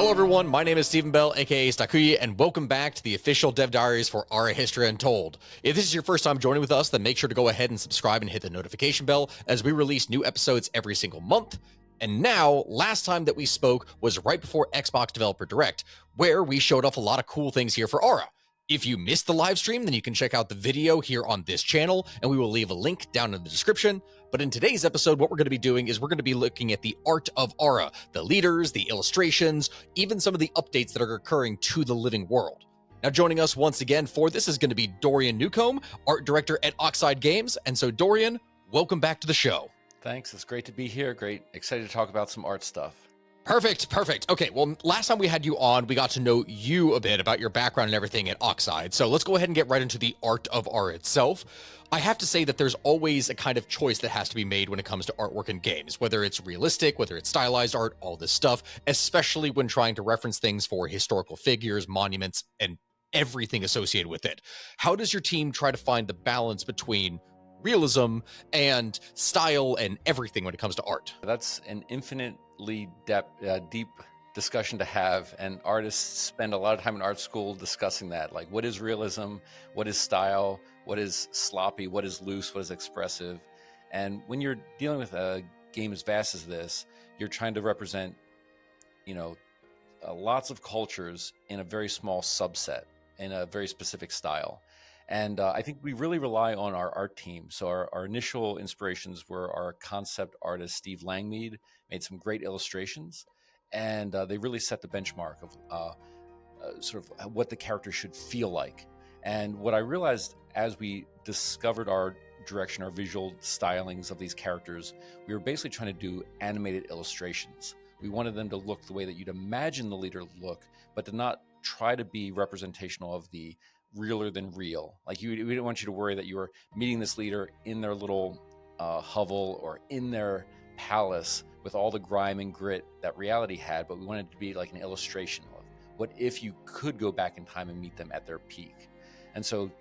Hello everyone, my name is Stephen Bell, aka Stakuya, and welcome back to the official dev diaries for Art History Untold. If this is your first time joining with us, then make sure to go ahead and subscribe and hit the notification bell as we release new episodes every single month. And now, last time that we spoke was right before Xbox Developer Direct, where we showed off a lot of cool things here for Aura. If you missed the live stream, then you can check out the video here on this channel, and we will leave a link down in the description. But in today's episode, what we're going to be doing is we're going to be looking at the art of Aura, the leaders, the illustrations, even some of the updates that are occurring to the living world. Now, joining us once again for this is going to be Dorian Newcomb, art director at Oxide Games. And so, Dorian, welcome back to the show. Thanks. It's great to be here. Great. Excited to talk about some art stuff. Perfect. Okay, well, last time we had you on, we got to know you a bit about your background and everything at Oxide. So let's go ahead and get right into the art of Aura itself. I have to say that there's always a kind of choice that has to be made when it comes to artwork in games, whether it's realistic, whether it's stylized art, all this stuff, especially when trying to reference things for historical figures, monuments, and everything associated with it. How does your team try to find the balance between realism and style and everything when it comes to art? That's an infinitely deep discussion to have, and artists spend a lot of time in art school discussing that. Like, what is realism? What is style? What is sloppy? What is loose? What is expressive? And when you're dealing with a game as vast as this, you're trying to represent, lots of cultures in a very small subset, in a very specific style. And I think we really rely on our art team. So our initial inspirations were our concept artist, Steve Langmead, made some great illustrations. And they really set the benchmark of sort of what the character should feel like. And what I realized as we discovered our direction, our visual stylings of these characters, we were basically trying to do animated illustrations. We wanted them to look the way that you'd imagine the leader look, but to not try to be representational of the realer than real. Like, we didn't want you to worry that you were meeting this leader in their little hovel or in their palace with all the grime and grit that reality had, but we wanted it to be like an illustration of what if you could go back in time and meet them at their peak. And so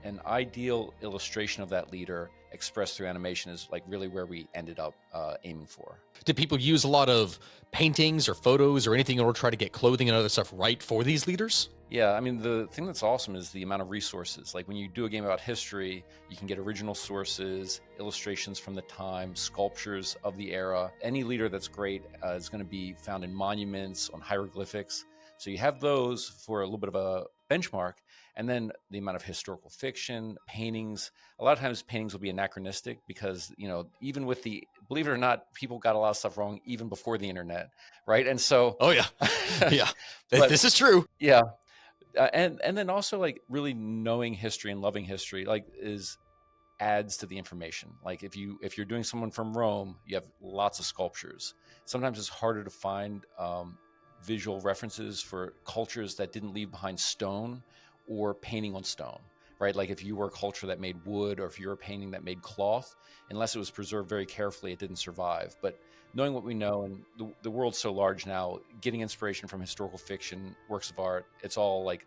an ideal illustration of that leader expressed through animation is like really where we ended up aiming for. Did people use a lot of paintings or photos or anything in order to try to get clothing and other stuff right for these leaders? Yeah, I mean, the thing that's awesome is the amount of resources. Like, when you do a game about history, you can get original sources, illustrations from the time, sculptures of the era. Any leader that's great is going to be found in monuments, on hieroglyphics. So you have those for a little bit of a benchmark. And then the amount of historical fiction, paintings. A lot of times paintings will be anachronistic because, even with believe it or not, people got a lot of stuff wrong even before the internet, right? And so... Oh, yeah. Yeah, but, this is true. Yeah. And then also, like, really knowing history and loving history, like, adds to the information. Like, if you're doing someone from Rome, you have lots of sculptures. Sometimes it's harder to find visual references for cultures that didn't leave behind stone or painting on stone, right? Like, if you were a culture that made wood, or if you were a painting that made cloth, unless it was preserved very carefully, it didn't survive. But knowing what we know, and the world's so large now, getting inspiration from historical fiction, works of art, it's all like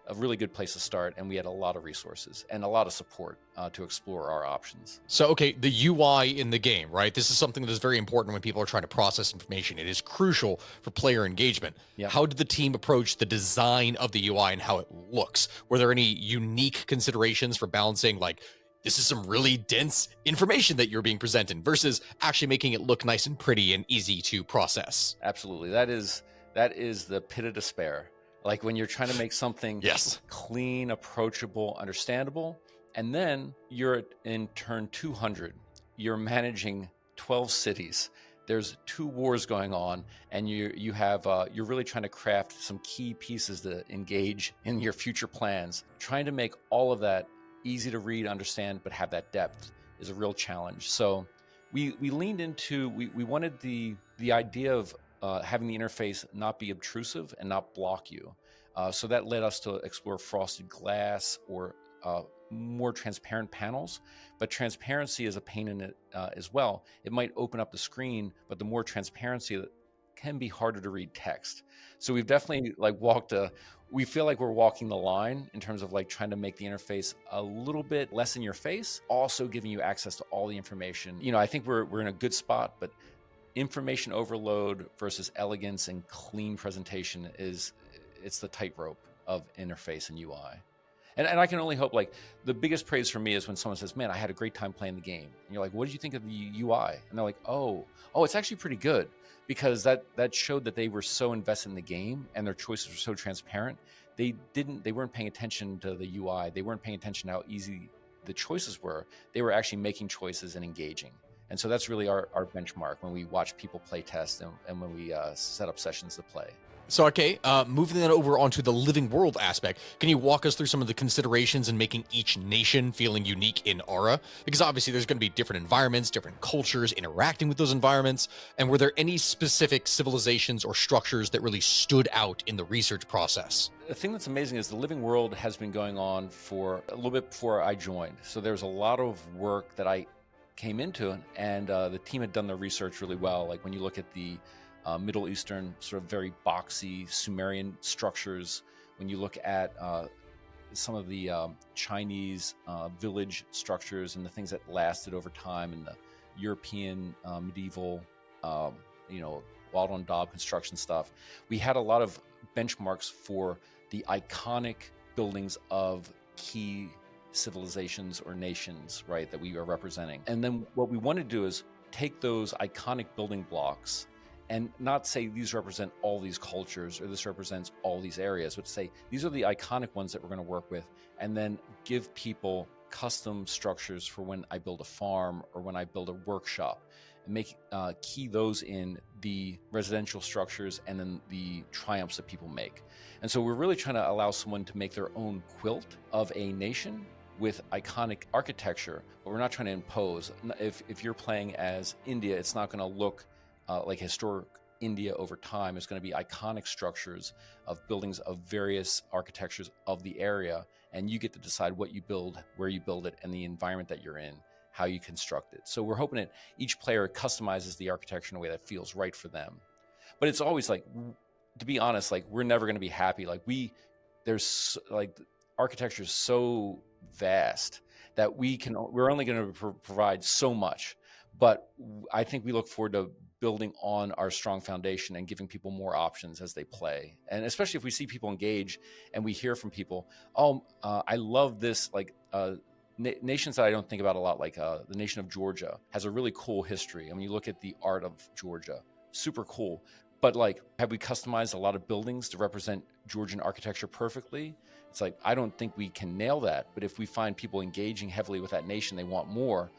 a really good place to start. And we had a lot of resources and a lot of support to explore our options. So, okay, the UI in the game, right? This is something that is very important when people are trying to process information. It is crucial for player engagement. Yeah. How did the team approach the design of the UI and how it looks? Were there any unique considerations for balancing, like, this is some really dense information that you're being presented versus actually making it look nice and pretty and easy to process? Absolutely. That is the pit of despair. Like, when you're trying to make something Yes. clean, approachable, understandable, and then you're in turn 200, you're managing 12 cities. There's 2 wars going on, and you're really trying to craft some key pieces to engage in your future plans. Trying to make all of that easy to read, understand, but have that depth is a real challenge. So we leaned into, we wanted the idea of having the interface not be obtrusive and not block you. So that led us to explore frosted glass or more transparent panels. But transparency is a pain in it as well. It might open up the screen, but the more transparency can be harder to read text. So we've definitely we feel like we're walking the line in terms of like trying to make the interface a little bit less in your face, also giving you access to all the information. I think we're in a good spot, but information overload versus elegance and clean presentation it's the tightrope of interface and UI. And I can only hope, like, the biggest praise for me is when someone says, man, I had a great time playing the game. And you're like, what did you think of the UI? And they're like, oh, it's actually pretty good, because that showed that they were so invested in the game and their choices were so transparent. They weren't paying attention to the UI. They weren't paying attention to how easy the choices were. They were actually making choices and engaging. And so that's really our benchmark when we watch people play test and when we set up sessions to play. So, okay, moving then over onto the living world aspect, can you walk us through some of the considerations in making each nation feeling unique in Aura? Because obviously there's going to be different environments, different cultures interacting with those environments. And were there any specific civilizations or structures that really stood out in the research process? The thing that's amazing is the living world has been going on for a little bit before I joined. So there's a lot of work that I came into, and the team had done their research really well. Like when you look at the Middle Eastern, sort of very boxy Sumerian structures. When you look at some of the Chinese village structures and the things that lasted over time, and the European medieval, walled on daub construction stuff, we had a lot of benchmarks for the iconic buildings of key civilizations or nations, right, that we are representing. And then what we want to do is take those iconic building blocks and not say these represent all these cultures or this represents all these areas, but say these are the iconic ones that we're going to work with, and then give people custom structures for when I build a farm or when I build a workshop, and make key those in the residential structures and then the triumphs that people make. And so we're really trying to allow someone to make their own quilt of a nation with iconic architecture, but we're not trying to impose. If you're playing as India, it's not going to look like historic India over time. It's going to be iconic structures of buildings of various architectures of the area, and you get to decide what you build, where you build it, and the environment that you're in, how you construct it. So we're hoping that each player customizes the architecture in a way that feels right for them. But it's always like, to be honest, like we're never going to be happy. Like architecture is so vast that we're only going to provide so much. But I think we look forward to building on our strong foundation and giving people more options as they play. And especially if we see people engage and we hear from people, I love this, like nations that I don't think about a lot, like the nation of Georgia has a really cool history. I mean, you look at the art of Georgia, super cool. But like, have we customized a lot of buildings to represent Georgian architecture perfectly? It's like, I don't think we can nail that. But if we find people engaging heavily with that nation, they want more,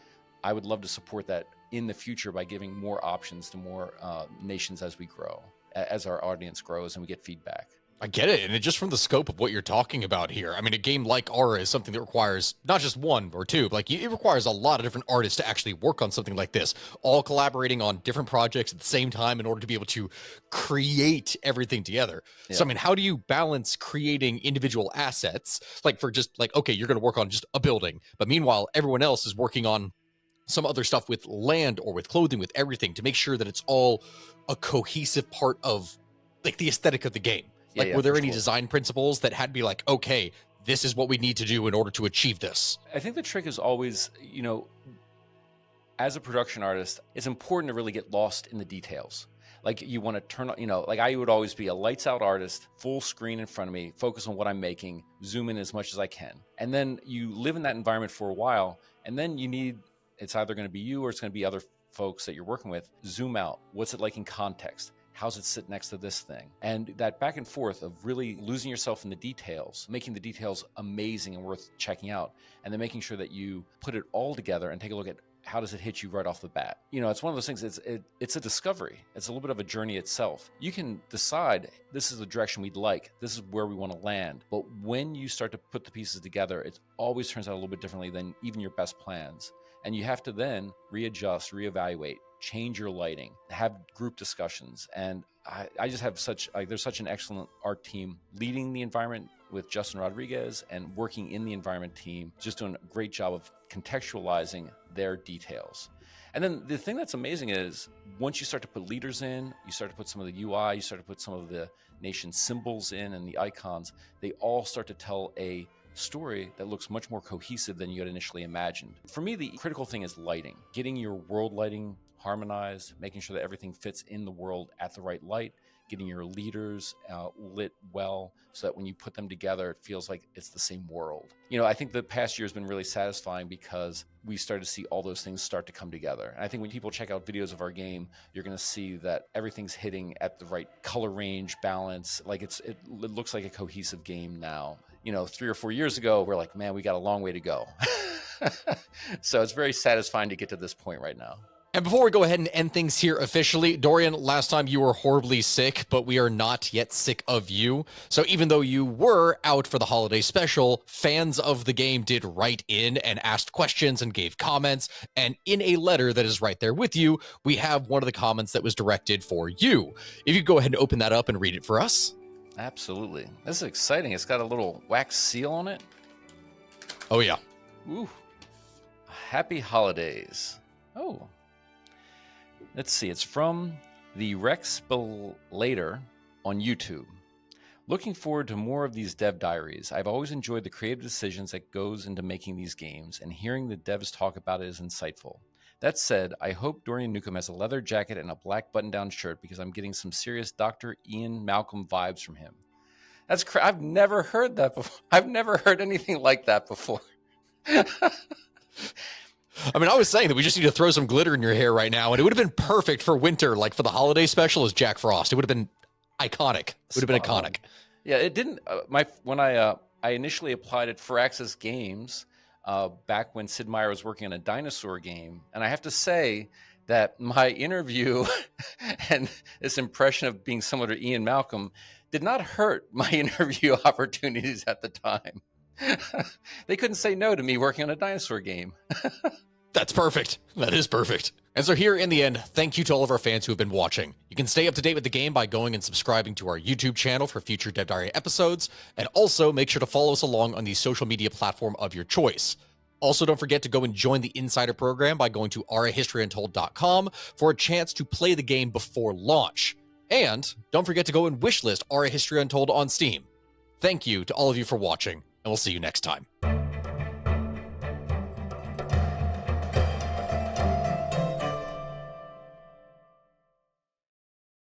I would love to support that in the future by giving more options to more nations as we grow, as our audience grows and we get feedback. I get it. And just from the scope of what you're talking about here, I mean, a game like Aura is something that requires not just one or two, but it requires a lot of different artists to actually work on something like this, all collaborating on different projects at the same time in order to be able to create everything together. Yeah. So, I mean, how do you balance creating individual assets, like for just like, okay, you're going to work on just a building, but meanwhile, everyone else is working on some other stuff with land or with clothing, with everything, to make sure that it's all a cohesive part of like the aesthetic of the game. Like, were there any design principles that had to be like, okay, this is what we need to do in order to achieve this? I think the trick is always, as a production artist, it's important to really get lost in the details. Like you want to turn on, like I would always be a lights out artist, full screen in front of me, focus on what I'm making, zoom in as much as I can. And then you live in that environment for a while, and then it's either going to be you or it's going to be other folks that you're working with. Zoom out. What's it like in context? How's it sit next to this thing? And that back and forth of really losing yourself in the details, making the details amazing and worth checking out, and then making sure that you put it all together and take a look at how does it hit you right off the bat. It's one of those things, it's a discovery. It's a little bit of a journey itself. You can decide this is the direction we'd like, this is where we want to land. But when you start to put the pieces together, it always turns out a little bit differently than even your best plans. And you have to then readjust, reevaluate, change your lighting, have group discussions. And I just have there's such an excellent art team leading the environment with Justin Rodriguez, and working in the environment team, just doing a great job of contextualizing their details. And then the thing that's amazing is once you start to put leaders in, you start to put some of the UI, you start to put some of the nation symbols in and the icons, they all start to tell a story that looks much more cohesive than you had initially imagined. For me, the critical thing is lighting, getting your world lighting harmonized, making sure that everything fits in the world at the right light, getting your leaders lit well so that when you put them together, it feels like it's the same world. You know, I think the past year has been really satisfying because we started to see all those things start to come together. And I think when people check out videos of our game, you're going to see that everything's hitting at the right color range, balance. Like it looks like a cohesive game now. You know, 3 or 4 years ago, we're like, man, we got a long way to go. So it's very satisfying to get to this point right now. And before we go ahead and end things here officially, Dorian, last time you were horribly sick, but we are not yet sick of you. So even though you were out for the holiday special, fans of the game did write in and asked questions and gave comments. And in a letter that is right there with you, we have one of the comments that was directed for you. If you go ahead and open that up and read it for us. Absolutely. This is exciting. It's got a little wax seal on it. Oh, yeah. Ooh. Happy holidays. Oh. Let's see, it's from the Rex Later on YouTube. Looking forward to more of these dev diaries. I've always enjoyed the creative decisions that goes into making these games, and hearing the devs talk about it is insightful. That said, I hope Dorian Newcomb has a leather jacket and a black button-down shirt because I'm getting some serious Dr. Ian Malcolm vibes from him. That's I've never heard that before. I've never heard anything like that before. I mean, I was saying that we just need to throw some glitter in your hair right now, and it would have been perfect for winter, like for the holiday special as Jack Frost. It would have been iconic. It would have been iconic. Yeah, it didn't. When I initially applied at Firaxis Games back when Sid Meier was working on a dinosaur game, and I have to say that my interview and this impression of being similar to Ian Malcolm did not hurt my interview opportunities at the time. They couldn't say no to me working on a dinosaur game. That's perfect. That is perfect. And so here in the end, thank you to all of our fans who have been watching. You can stay up to date with the game by going and subscribing to our YouTube channel for future Dev Diary episodes, and also make sure to follow us along on the social media platform of your choice. Also, don't forget to go and join the Insider program by going to arthistoryuntold.com for a chance to play the game before launch. And don't forget to go and wishlist Art History Untold on Steam. Thank you to all of you for watching, and we'll see you next time.